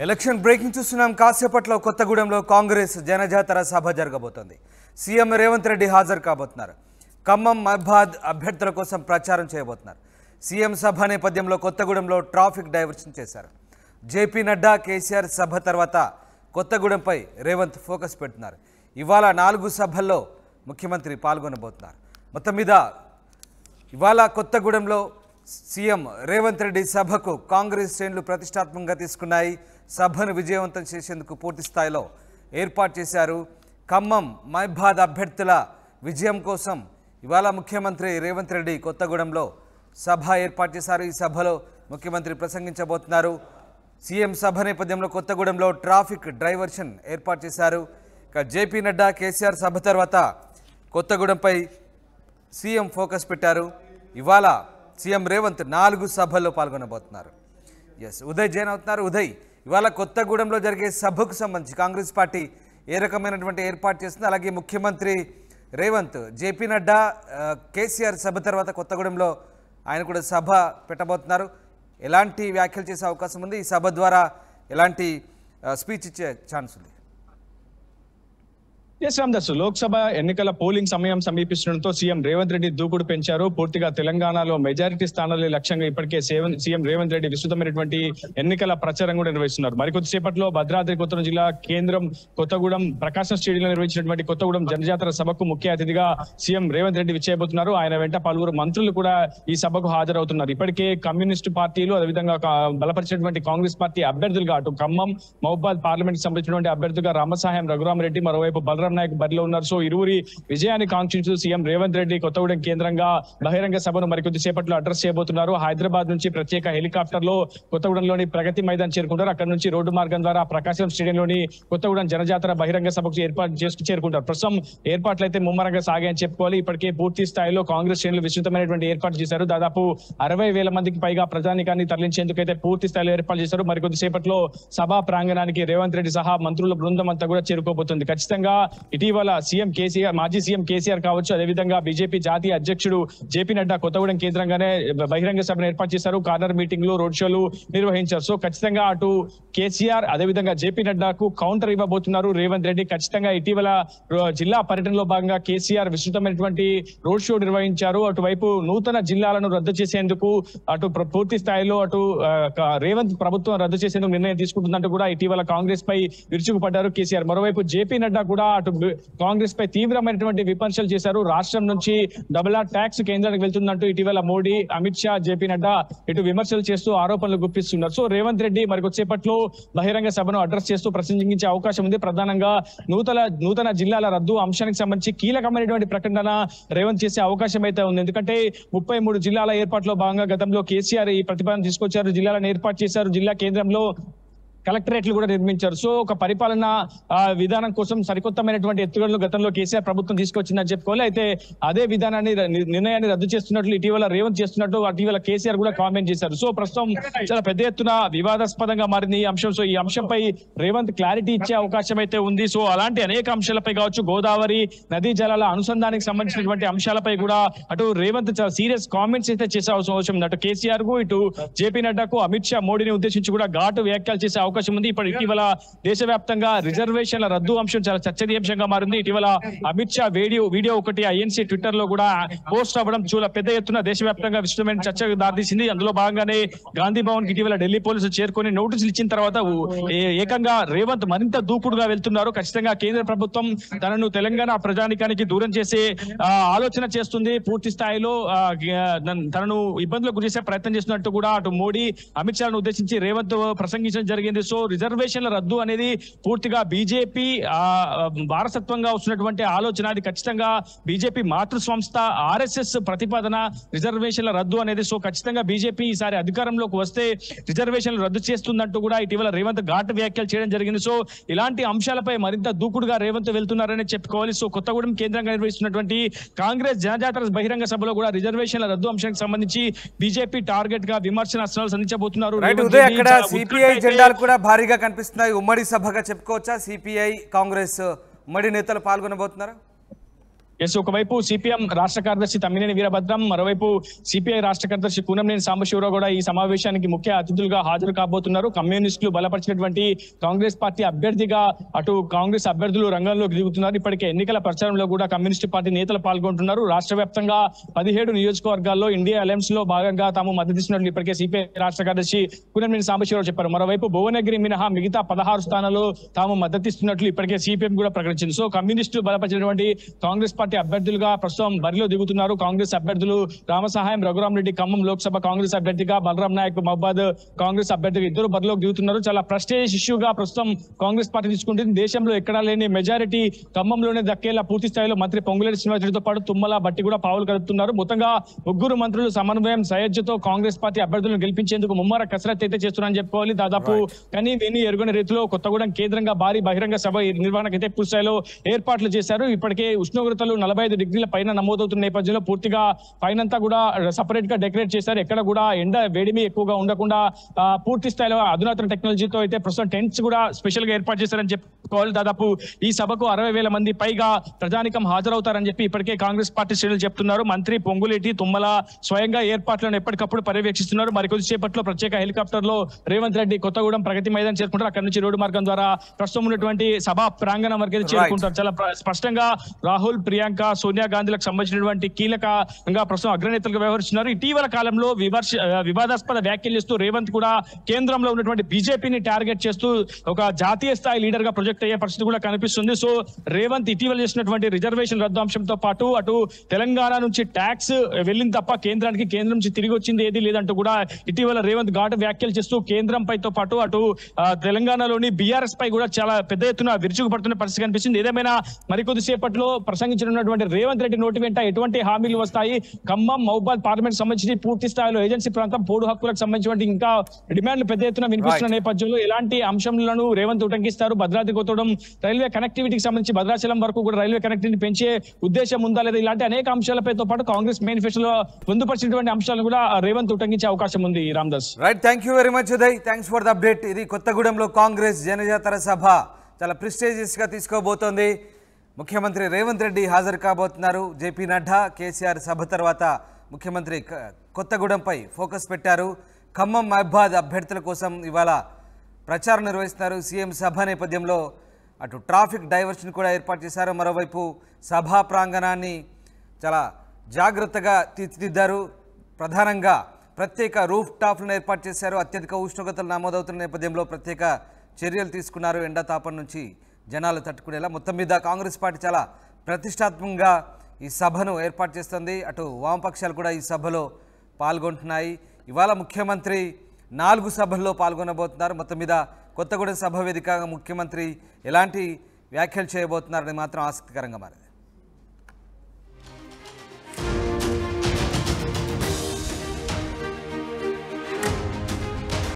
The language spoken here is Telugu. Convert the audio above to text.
ఎలక్షన్ బ్రేకింగ్ చూస్తున్నాం. కాసేపట్లో కొత్తగూడెంలో కాంగ్రెస్ జనజాతర సభ జరగబోతోంది. సీఎం రేవంత్ రెడ్డి హాజరు కాబోతున్నారు. ఖమ్మం మహబాద్ అభ్యర్థుల కోసం ప్రచారం చేయబోతున్నారు. సీఎం సభ నేపథ్యంలో కొత్తగూడెంలో ట్రాఫిక్ డైవర్షన్ చేశారు. జేపీ నడ్డా కేసీఆర్ సభ తర్వాత కొత్తగూడెంపై రేవంత్ ఫోకస్ పెడుతున్నారు. ఇవాళ 4 సభల్లో ముఖ్యమంత్రి పాల్గొనబోతున్నారు. మొత్తం మీద ఇవాళ కొత్తగూడెంలో సీఎం రేవంత్ రెడ్డి సభకు కాంగ్రెస్ శ్రేణులు ప్రతిష్టాత్మకంగా తీసుకున్నాయి. సభను విజయవంతం చేసేందుకు పూర్తి స్థాయిలో ఏర్పాటు చేశారు. ఖమ్మం మహబాద్ అభ్యర్థుల విజయం కోసం ఇవాళ ముఖ్యమంత్రి రేవంత్ రెడ్డి కొత్తగూడెంలో సభ ఏర్పాటు చేశారు. ఈ సభలో ముఖ్యమంత్రి ప్రసంగించబోతున్నారు. సీఎం సభ నేపథ్యంలో కొత్తగూడెంలో ట్రాఫిక్ డైవర్షన్ ఏర్పాటు చేశారు. ఇక జేపీ నడ్డా కేసీఆర్ సభ తర్వాత కొత్తగూడెంపై సీఎం ఫోకస్ పెట్టారు. ఇవాళ సీఎం రేవంత్ 4 సభల్లో పాల్గొనబోతున్నారు. ఉదయ్ జైన్ అవుతున్నారు. ఉదయ్, ఇవాళ కొత్తగూడెంలో జరిగే సభకు సంబంధించి కాంగ్రెస్ పార్టీ ఏ రకమైనటువంటి ఏర్పాటు చేస్తుంది? అలాగే ముఖ్యమంత్రి రేవంత్ జేపీ నడ్డా కేసీఆర్ సభ తర్వాత కొత్తగూడెంలో ఆయన కూడా సభ పెట్టబోతున్నారు. ఎలాంటి వ్యాఖ్యలు చేసే అవకాశం ఉంది? ఈ సభ ద్వారా ఎలాంటి స్పీచ్ ఇచ్చే ఛాన్స్ ఉంది? లోక్సభ ఎన్నికల పోలింగ్ సమయం సమీపిస్తుండటంతో సీఎం రేవంత్ రెడ్డి దూకుడు పెంచారు. పూర్తిగా తెలంగాణలో మెజారిటీ స్థానాల లక్ష్యంగా ఇప్పటికే సీఎం రేవంత్ రెడ్డి విస్తృతమైనటువంటి ఎన్నికల ప్రచారం కూడా నిర్వహిస్తున్నారు. మరికొద్దిసేపట్లో భద్రాద్రి కొత్తగూడెం జిల్లా కేంద్రం కొత్తగూడెం ప్రకాశం స్టేడియంలో నిర్వహించినటువంటి కొత్తగూడెం జనజాతర సభకు ముఖ్య అతిథిగా సీఎం రేవంత్ రెడ్డి విచ్చేయబోతున్నారు. ఆయన వెంట పలువురు మంత్రులు కూడా ఈ సభకు హాజరవుతున్నారు. ఇప్పటికే కమ్యూనిస్టు పార్టీలు అదేవిధంగా బలపరిచినటువంటి కాంగ్రెస్ పార్టీ అభ్యర్థులుగా అటు ఖమ్మం మహబాద్ పార్లమెంట్ కి సంబంధించినటువంటి అభ్యర్థిగా రామసాయం రఘురామరెడ్డి, మరోవైపు బలరాం నాయక్ బరిలో ఉన్నారు. సో ఇరువురి విజయాన్ని కాంక్షించు సీఎం రేవంత్ రెడ్డి కొత్తగూడెం కేంద్రంగా బహిరంగ సభను మరికొద్ది సేపట్లో అడ్రస్ చేయబోతున్నారు. హైదరాబాద్ నుంచి ప్రత్యేక హెలికాప్టర్ లో కొత్తగూడెంలోని ప్రగతి మైదాన్ చేరుకుంటారు. అక్కడ నుంచి రోడ్డు మార్గం ద్వారా ప్రకాశం స్టేడియంలోని కొత్తగూడెం జనజాతర బహిరంగ సభకు ఏర్పాటు చేసుకు చేరుకుంటారు. ప్రస్తుతం ఏర్పాట్లు అయితే ముమ్మరంగా సాగాయని చెప్పుకోవాలి. ఇప్పటికే పూర్తి స్థాయిలో కాంగ్రెస్ శ్రేణులు విస్తృతమైనటువంటి ఏర్పాటు చేశారు. దాదాపు 60,000 మందికి పైగా ప్రజానికాన్ని తరలించేందుకు అయితే పూర్తి స్థాయిలో ఏర్పాటు చేశారు. మరికొద్ది సేపట్లో సభా ప్రాంగణానికి రేవంత్ రెడ్డి సహా మంత్రుల బృందం అంతా కూడా చేరుకోబోతుంది. ఖచ్చితంగా ఇటీవల మాజీ సీఎం కేసీఆర్ కావచ్చు, అదేవిధంగా బీజేపీ జాతీయ అధ్యక్షుడు జేపీ నడ్డా కొత్తగూడెం కేంద్రంగానే బహిరంగ సభను ఏర్పాటు చేశారు. కార్నర్ మీటింగ్లు, రోడ్ షోలు నిర్వహించారు. సో ఖచ్చితంగా అటు కేసీఆర్ అదేవిధంగా జేపీ నడ్డాకు కౌంటర్ ఇవ్వబోతున్నారు రేవంత్ రెడ్డి. ఖచ్చితంగా ఇటీవల జిల్లా పర్యటనలో భాగంగా కేసీఆర్ విస్తృతమైనటువంటి రోడ్ షో నిర్వహించారు. అటువైపు నూతన జిల్లాలను రద్దు చేసేందుకు అటు పూర్తి స్థాయిలో అటు రేవంత్ ప్రభుత్వం రద్దు చేసేందుకు నిర్ణయం తీసుకుంటుందంటూ కూడా ఇటీవల కాంగ్రెస్ పై విరుచుకుపడ్డారు కేసీఆర్. మరోవైపు జేపీ నడ్డా కూడా అటు కాంగ్రెస్ పై తీవ్రమైనటువంటి విమర్శలు చేశారు. రాష్ట్రం నుంచి డబుల్ ట్యాక్స్ కేంద్రానికి వెళ్తుందంటూ ఇటీవల మోడీ, అమిత్ షా, జేపీ నడ్డా ఇటు విమర్శలు చేస్తూ ఆరోపణలు గుప్పిస్తున్నారు. సో రేవంత్ రెడ్డి మరికొద్దిసేపట్లో బహిరంగ సభను అడ్రస్ చేస్తూ ప్రసంగించే అవకాశం ఉంది. ప్రధానంగా నూతన జిల్లాల రద్దు అంశానికి సంబంధించి కీలకమైనటువంటి ప్రకటన రేవంత్ చేసే అవకాశం అయితే ఉంది. ఎందుకంటే 33 జిల్లాల ఏర్పాటులో భాగంగా గతంలో కేసీఆర్ ఈ ప్రతిపాదన తీసుకొచ్చారు. జిల్లాలను ఏర్పాటు చేశారు. జిల్లా కేంద్రంలో కలెక్టరేట్లు కూడా నిర్మించారు. సో ఒక పరిపాలన విధానం కోసం సరికొత్తమైనటువంటి ఎత్తుగడలు గతంలో కేసీఆర్ ప్రభుత్వం తీసుకొచ్చిందని చెప్పుకోవాలి. అయితే అదే విధానాన్ని నిర్ణయాన్ని రద్దు చేస్తున్నట్లు ఇటీవల రేవంత్ చేస్తున్నట్టు ఇటీవల కేసీఆర్ కూడా కామెంట్ చేశారు. సో ప్రస్తుతం చాలా పెద్ద ఎత్తున వివాదాస్పదంగా మారింది ఈ అంశం. సో ఈ అంశంపై రేవంత్ క్లారిటీ ఇచ్చే అవకాశం అయితే ఉంది. సో అలాంటి అనేక అంశాలపై కావచ్చు, గోదావరి నదీ జలాల అనుసంధానానికి సంబంధించినటువంటి అంశాలపై కూడా అటు రేవంత్ చాలా సీరియస్ కామెంట్స్ అయితే చేసే అవసరం ఉంది. అటు కేసీఆర్ కు, ఇటు జేపీ నడ్డాకు, అమిత్ షా, మోడీని ఉద్దేశించి కూడా ఘాటు వ్యాఖ్యలు చేసే అవకాశం ఉంది. ఇప్పుడు ఇటీవల దేశవ్యాప్తంగా రిజర్వేషన్ల రద్దు అంశం చాలా చర్చనీయాంశంగా మారింది. ఇటీవల అమిత్ షా వీడియో ఒకటి ఐఎన్సీ ట్విట్టర్ లో కూడా పోస్ట్ అవ్వడం చాలా పెద్ద ఎత్తున దేశవ్యాప్తంగా విస్తృతమైన చర్చకు దారితీసింది. అందులో భాగంగానే గాంధీ భవన్ కి ఇటీవల ఢిల్లీ పోలీసులు చేరుకొని నోటీసులు ఇచ్చిన తర్వాత ఏకంగా రేవంత్ మరింత దూకుడుగా వెళ్తున్నారు. ఖచ్చితంగా కేంద్ర ప్రభుత్వం తనను తెలంగాణ ప్రజానికానికి దూరం చేసే ఆలోచన చేస్తుంది. పూర్తి స్థాయిలో తనను ఇబ్బందులకు గురి చేసే ప్రయత్నం చేస్తున్నట్టు కూడా అటు మోడీ, అమిత్ షాను ఉద్దేశించి రేవంత్ ప్రసంగించడం జరిగింది. సో రిజర్వేషన్ల రద్దు అనేది పూర్తిగా బీజేపీ వారసత్వంగా వస్తున్నటువంటి ఆలోచన. అది ఖచ్చితంగా బీజేపీ మాతృ సంస్థ ఆర్ఎస్ఎస్ ప్రతిపాదన రిజర్వేషన్ల రద్దు అనేది. సో ఖచ్చితంగా బీజేపీ ఈసారి అధికారంలోకి వస్తే రిజర్వేషన్లు రద్దు చేస్తుందంటూ కూడా ఇటీవల రేవంత్ ఘాటు వ్యాఖ్యలు చేయడం జరిగింది. సో ఇలాంటి అంశాలపై మరింత దూకుడుగా రేవంత్ వెళ్తున్నారని చెప్పుకోవాలి. సో కొత్తగూడెం కేంద్రంగా నిర్వహిస్తున్నటువంటి కాంగ్రెస్ జనజాతర బహిరంగ సభలో కూడా రిజర్వేషన్ల రద్దు అంశానికి సంబంధించి బీజేపీ టార్గెట్ గా విమర్శనాస్త్రాలు సంధించబోతున్నారు. భారీగా కనిపిస్తున్నాయి. ఉమ్మడి సభగా చెప్పుకోవచ్చా? సిపిఐ కాంగ్రెస్ ఉమ్మడి నేతలు పాల్గొనబోతున్నారా? ఎస్, ఒకవైపు సిపిఎం రాష్ట్ర కార్యదర్శి తమ్మినేని వీరభద్రం, మరోవైపు సిపిఐ రాష్ట్ర కార్యదర్శి కూనంనేని సాంబశివరావు కూడా ఈ సమావేశానికి ముఖ్య అతిథులుగా హాజరు కాబోతున్నారు. కమ్యూనిస్టులు బలపరిచినటువంటి కాంగ్రెస్ పార్టీ అభ్యర్థిగా అటు కాంగ్రెస్ అభ్యర్థులు రంగంలోకి దిగుతున్నారు. ఇప్పటికే ఎన్నికల ప్రచారంలో కూడా కమ్యూనిస్టు పార్టీ నేతలు పాల్గొంటున్నారు. రాష్ట్ర వ్యాప్తంగా 17 నియోజకవర్గాల్లో ఇండియా అలయన్స్ లో భాగంగా తాము మద్దతిస్తున్నట్లు ఇప్పటికే సిపిఐ రాష్ట్ర కార్యదర్శి కూనంనేని సాంబశివరావు చెప్పారు. మరోవైపు భువనగిరి మినహా మిగతా 16 స్థానాల్లో తాము మద్దతిస్తున్నట్లు ఇప్పటికే సిపిఎం కూడా ప్రకటించింది. సో కమ్యూనిస్టులు బలపరిచినటువంటి కాంగ్రెస్ పార్టీ అభ్యర్థులుగా ప్రస్తుతం బరిలో దిగుతున్నారు. కాంగ్రెస్ అభ్యర్థులు రామసహాయం రఘురామ్ రెడ్డి ఖమ్మం లోక్సభ కాంగ్రెస్ అభ్యర్థిగా, బలరాం నాయక్ మహబాద్ కాంగ్రెస్ అభ్యర్థిగా ఇద్దరు బరిలోకి దిగుతున్నారు. చాలా ప్రెస్టేజ్ ఇష్యూగా ప్రస్తుతం కాంగ్రెస్ పార్టీ తీసుకుంటుంది. దేశంలో ఎక్కడా లేని మెజారిటీ ఖమ్మంలోనే దక్కేలా పూర్తి స్థాయిలో మంత్రి పొంగులేటి శ్రీనివాసరెడ్డితో పాటు తుమ్మల బట్టి కూడా పావులు కలుపుతున్నారు. మొత్తంగా ముగ్గురు మంత్రులు సమన్వయం సయోధ్యతో కాంగ్రెస్ పార్టీ అభ్యర్థులను గెలిపించేందుకు ముమ్మర కసరత్తు అయితే చేస్తున్నారని చెప్పుకోవాలి. దాదాపు కనీ విని ఎరుగని రీతిలో కొత్తగూడెం కేంద్రంగా భారీ బహిరంగ సభ నిర్వహణకైతే పూర్తి స్థాయిలో ఏర్పాట్లు చేశారు. ఇప్పటికే ఉష్ణోగ్రతలు 45 డిగ్రీల పైన నమోదవుతున్న నేపథ్యంలో పూర్తిగా పైనంతా కూడా సపరేట్ గా డెకరేట్ చేశారు. ఎక్కడ కూడా ఎండ వేడిమి ఎక్కువగా ఉండకుండా పూర్తి స్థాయిలో అధునాతన టెక్నాలజీతో అయితే ప్రస్తుతం టెంట్స్ కూడా స్పెషల్ గా ఏర్పాటు చేశారని చెప్పుకోవాలి. దాదాపు ఈ సభకు 60,000 మంది పైగా ప్రజానికం హాజరవుతారని చెప్పి ఇప్పటికే కాంగ్రెస్ పార్టీ శ్రేణులు చెప్తున్నారు. మంత్రి పొంగులేటి తుమ్మల స్వయంగా ఏర్పాట్లను ఎప్పటికప్పుడు పర్యవేక్షిస్తున్నారు. మరికొద్దిసేపట్లో ప్రత్యేక హెలికాప్టర్ లో రేవంత్ రెడ్డి కొత్తగూడెం ప్రగతి మైదానం చేరుకుంటారు. అక్కడి నుంచి రోడ్డు మార్గం ద్వారా ప్రస్తుతం ఉన్నటువంటి సభా ప్రాంగణం వరకు చేరుకుంటారు. చాలా స్పష్టంగా రాహుల్, ప్రియాంక, సోనియా గాంధీలకు సంబంధించినటువంటి కీలకంగా ప్రస్తుతం అగ్రనేతలుగా వ్యవహరిస్తున్నారు. ఇటీవల కాలంలో వివాదాస్పద వ్యాఖ్యలు చేస్తూ రేవంత్ కూడా కేంద్రంలో ఉన్నటువంటి బీజేపీని టార్గెట్ చేస్తూ ఒక జాతీయ స్థాయి లీడర్ గా ప్రొజెక్ట్ అయ్యే పరిస్థితి కూడా కనిపిస్తుంది. సో రేవంత్ ఇటీవల చేసినటువంటి రిజర్వేషన్ రద్దు అంశంతో పాటు అటు తెలంగాణ నుంచి ట్యాక్స్ వెళ్ళింది తప్ప కేంద్రం నుంచి తిరిగి వచ్చింది ఏది లేదంటూ కూడా ఇటీవల రేవంత్ ఘాటు వ్యాఖ్యలు చేస్తూ కేంద్రంపైతో పాటు అటు తెలంగాణలోని బీఆర్ఎస్ పై కూడా చాలా పెద్ద ఎత్తున విరుచుకుపడుతున్న పరిస్థితి కనిపిస్తుంది. ఏదేమైనా మరికొద్దిసేపట్లో ప్రసంగించనున్నటువంటి రేవంత్ రెడ్డి నోటి వెంట ఎటువంటి హామీలు వస్తాయి, ఖమ్మం, మహబాద్ పార్లమెంట్ సంబంధించి పూర్తి స్థాయిలో ఏజెన్సీ ప్రాంతం పోడు హక్కులకు సంబంధించినటువంటి ఇంకా డిమాండ్లు పెద్ద ఎత్తున వినిపిస్తున్న నేపథ్యంలో ఎలాంటి అంశాలను రేవంత్ ఉటంకిస్తారు, భద్రాద్రి కొత్తగూడెం రైల్వే కనెక్టివిటీకి సంబంధించి భద్రాచలం వరకు కూడా రైల్వే కనెక్టివిటీ పెంచే ఉద్దేశం ఉందా లేదా, ఇలాంటి అనేక అంశాలపైతో పాటు కాంగ్రెస్ మేనిఫెస్టోలో పొందుపరిచినటువంటి అంశాలను కూడా రేవంత్ ఉటంకించే అవకాశం ఉంది. Ramdas right, thank you very much Uday, thanks for the update. ఇది కొత్తగూడెంలో కాంగ్రెస్ జనజాతర సభ చాలా ప్రెస్టీజియస్ గా తీసుకోబోతోంది. ముఖ్యమంత్రి రేవంత్ రెడ్డి హాజరు కాబోతున్నారు. జేపీ నడ్డా, కేసీఆర్ సభ తర్వాత ముఖ్యమంత్రి కొత్తగూడెంపై ఫోకస్ పెట్టారు. ఖమ్మం, మహబాద్ అభ్యర్థుల కోసం ఇవాళ ప్రచారం నిర్వహిస్తున్నారు. సీఎం సభ నేపథ్యంలో అటు ట్రాఫిక్ డైవర్షన్ కూడా ఏర్పాటు చేశారు. మరోవైపు సభా ప్రాంగణాన్ని చాలా జాగ్రత్తగా తీర్చిదిద్దారు. ప్రధానంగా ప్రత్యేక రూఫ్ టాప్లను ఏర్పాటు చేశారు. అత్యధిక ఉష్ణోగ్రతలు నమోదవుతున్న నేపథ్యంలో ప్రత్యేక చర్యలు తీసుకున్నారు. ఎండాతాపం నుంచి జనాలు తట్టుకునేలా మొత్తం మీద కాంగ్రెస్ పార్టీ చాలా ప్రతిష్టాత్మకంగా ఈ సభను ఏర్పాటు చేస్తుంది. అటు వామపక్షాలు కూడా ఈ సభలో పాల్గొంటున్నాయి. ఇవాళ ముఖ్యమంత్రి 4 సభల్లో పాల్గొనబోతున్నారు. మొత్తం మీద కొత్తగూడెం సభ వేదికగా ముఖ్యమంత్రి ఎలాంటి వ్యాఖ్యలు చేయబోతున్నారని మాత్రం ఆసక్తికరంగా మారింది.